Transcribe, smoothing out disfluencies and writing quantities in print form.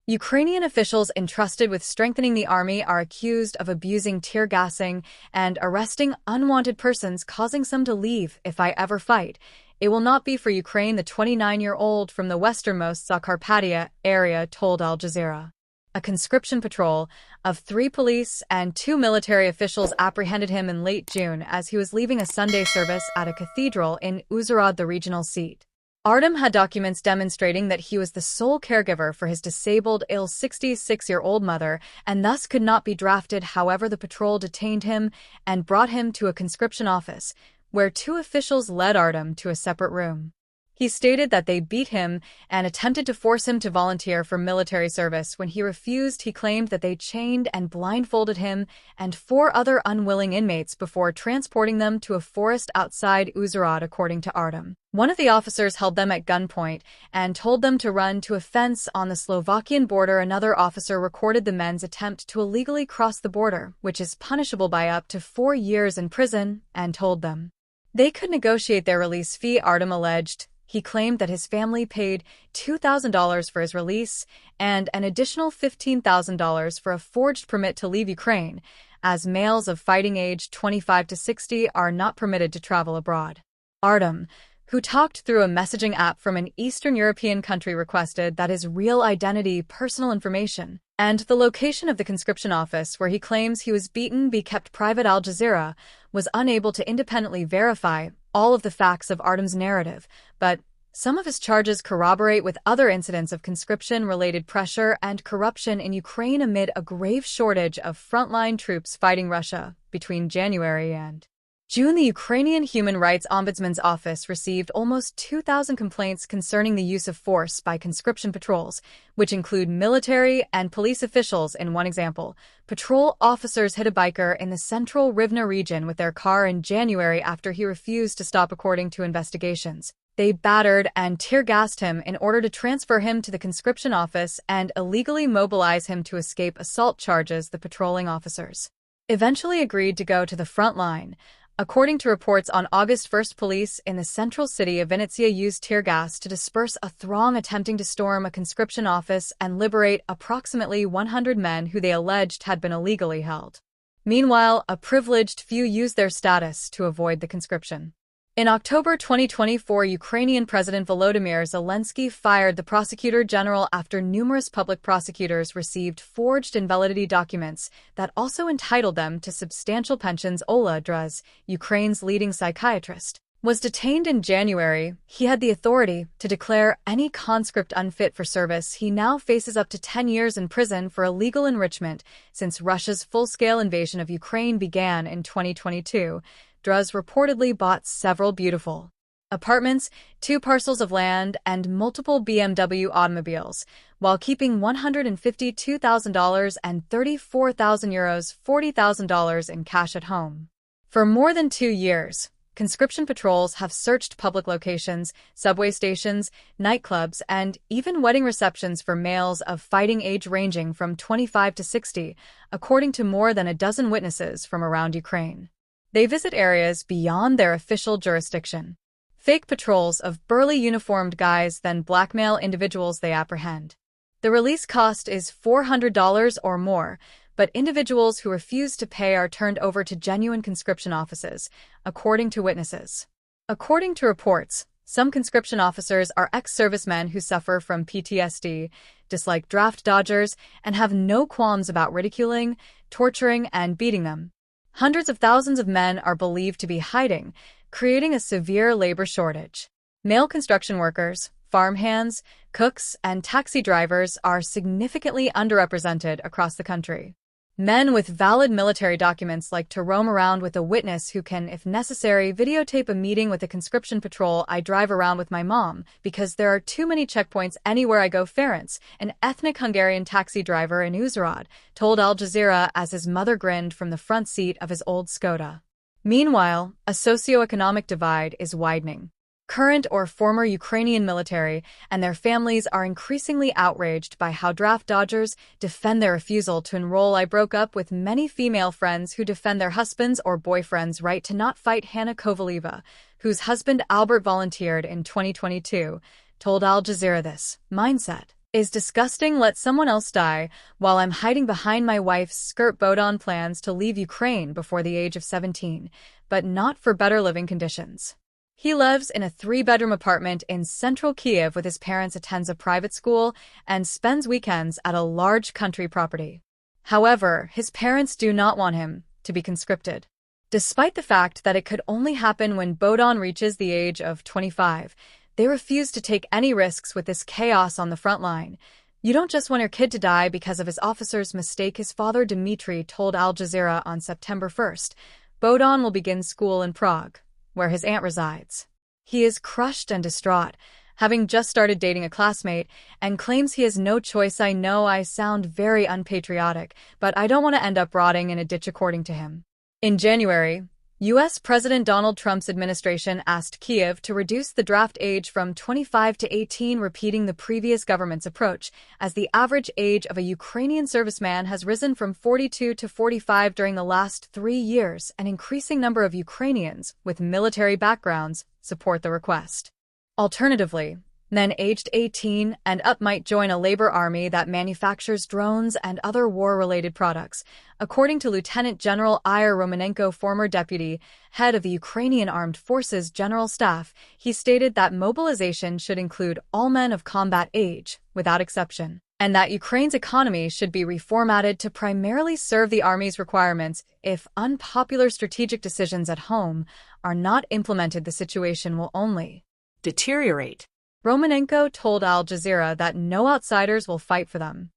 Ukrainian officials entrusted with strengthening the army are accused of abusing tear gassing and arresting unwanted persons, causing some to leave. "If I ever fight, it will not be for Ukraine," the 29-year-old from the westernmost Zakarpattia area told Al Jazeera. A conscription patrol of 3 police and 2 military officials apprehended him in late June as he was leaving a Sunday service at a cathedral in Uzhhorod, the regional seat. Artem had documents demonstrating that he was the sole caregiver for his disabled, ill 66-year-old mother and thus could not be drafted. However, the patrol detained him and brought him to a conscription office, where 2 officials led Artem to a separate room. He stated that they beat him and attempted to force him to volunteer for military service. When he refused, he claimed that they chained and blindfolded him and 4 other unwilling inmates before transporting them to a forest outside Uzhhorod, according to Artem. One of the officers held them at gunpoint and told them to run to a fence on the Slovakian border. Another officer recorded the men's attempt to illegally cross the border, which is punishable by up to 4 years in prison, and told them they could negotiate their release fee. Artem alleged he claimed that his family paid $2,000 for his release and an additional $15,000 for a forged permit to leave Ukraine, as males of fighting age 25 to 60 are not permitted to travel abroad. Artem, who talked through a messaging app from an Eastern European country, requested that his real identity, personal information, and the location of the conscription office where he claims he was beaten be kept private. Al Jazeera was unable to independently verify all of the facts of Artem's narrative, but some of his charges corroborate with other incidents of conscription-related pressure and corruption in Ukraine amid a grave shortage of frontline troops fighting Russia. Between January and June, the Ukrainian Human Rights Ombudsman's office received almost 2,000 complaints concerning the use of force by conscription patrols, which include military and police officials. In one example, patrol officers hit a biker in the central Rivne region with their car in January after he refused to stop. According to investigations, they battered and tear-gassed him in order to transfer him to the conscription office and illegally mobilize him to escape assault charges. The patrolling officers eventually agreed to go to the front line. According to reports on August 1, police in the central city of Vinnytsia used tear gas to disperse a throng attempting to storm a conscription office and liberate approximately 100 men who they alleged had been illegally held. Meanwhile, a privileged few used their status to avoid the conscription. In October 2024, Ukrainian President Volodymyr Zelenskyy fired the prosecutor general after numerous public prosecutors received forged invalidity documents that also entitled them to substantial pensions. Ola Druz, Ukraine's leading psychiatrist, was detained in January. He had the authority to declare any conscript unfit for service. He now faces up to 10 years in prison for illegal enrichment since Russia's full-scale invasion of Ukraine began in 2022. Druz reportedly bought several beautiful apartments, 2 parcels of land, and multiple BMW automobiles, while keeping $152,000 and €34,000 $40,000 in cash at home. For more than 2 years, conscription patrols have searched public locations, subway stations, nightclubs, and even wedding receptions for males of fighting age ranging from 25 to 60, according to more than a dozen witnesses from around Ukraine. They visit areas beyond their official jurisdiction. Fake patrols of burly uniformed guys then blackmail individuals they apprehend. The release cost is $400 or more, but individuals who refuse to pay are turned over to genuine conscription offices, according to witnesses. According to reports, some conscription officers are ex-servicemen who suffer from PTSD, dislike draft dodgers, and have no qualms about ridiculing, torturing, and beating them. Hundreds of thousands of men are believed to be hiding, creating a severe labor shortage. Male construction workers, farmhands, cooks, and taxi drivers are significantly underrepresented across the country. Men with valid military documents like to roam around with a witness who can, if necessary, videotape a meeting with a conscription patrol. "I drive around with my mom because there are too many checkpoints anywhere I go." Ferenc, an ethnic Hungarian taxi driver in Uzhhorod, told Al Jazeera as his mother grinned from the front seat of his old Skoda. Meanwhile, a socioeconomic divide is widening. Current or former Ukrainian military and their families are increasingly outraged by how draft dodgers defend their refusal to enroll. "I broke up with many female friends who defend their husbands' or boyfriends' right to not fight." Hannah Kovaleva, whose husband Albert volunteered in 2022, told Al Jazeera this mindset is disgusting. Let someone else die while I'm hiding behind my wife's skirt. Bogdan plans to leave Ukraine before the age of 17, but not for better living conditions. He lives in a 3-bedroom apartment in central Kyiv with his parents, attends a private school, and spends weekends at a large country property. However, his parents do not want him to be conscripted. Despite the fact that it could only happen when Bogdan reaches the age of 25, they refuse to take any risks with this chaos on the front line. You don't just want your kid to die because of his officer's mistake, his father Dmitry told Al Jazeera on September 1st. Bogdan will begin school in Prague, where his aunt resides. He is crushed and distraught, having just started dating a classmate, and claims he has no choice. I know I sound very unpatriotic, but I don't want to end up rotting in a ditch, according to him. In January, U.S. President Donald Trump's administration asked Kyiv to reduce the draft age from 25 to 18, repeating the previous government's approach, as the average age of a Ukrainian serviceman has risen from 42 to 45 during the last 3 years. An increasing number of Ukrainians with military backgrounds support the request. Alternatively, men aged 18 and up might join a labor army that manufactures drones and other war-related products. According to Lieutenant General Ihor Romanenko, former deputy head of the Ukrainian Armed Forces General Staff, he stated that mobilization should include all men of combat age, without exception, and that Ukraine's economy should be reformatted to primarily serve the army's requirements. If unpopular strategic decisions at home are not implemented, the situation will only deteriorate. Romanenko told Al Jazeera that no outsiders will fight for them.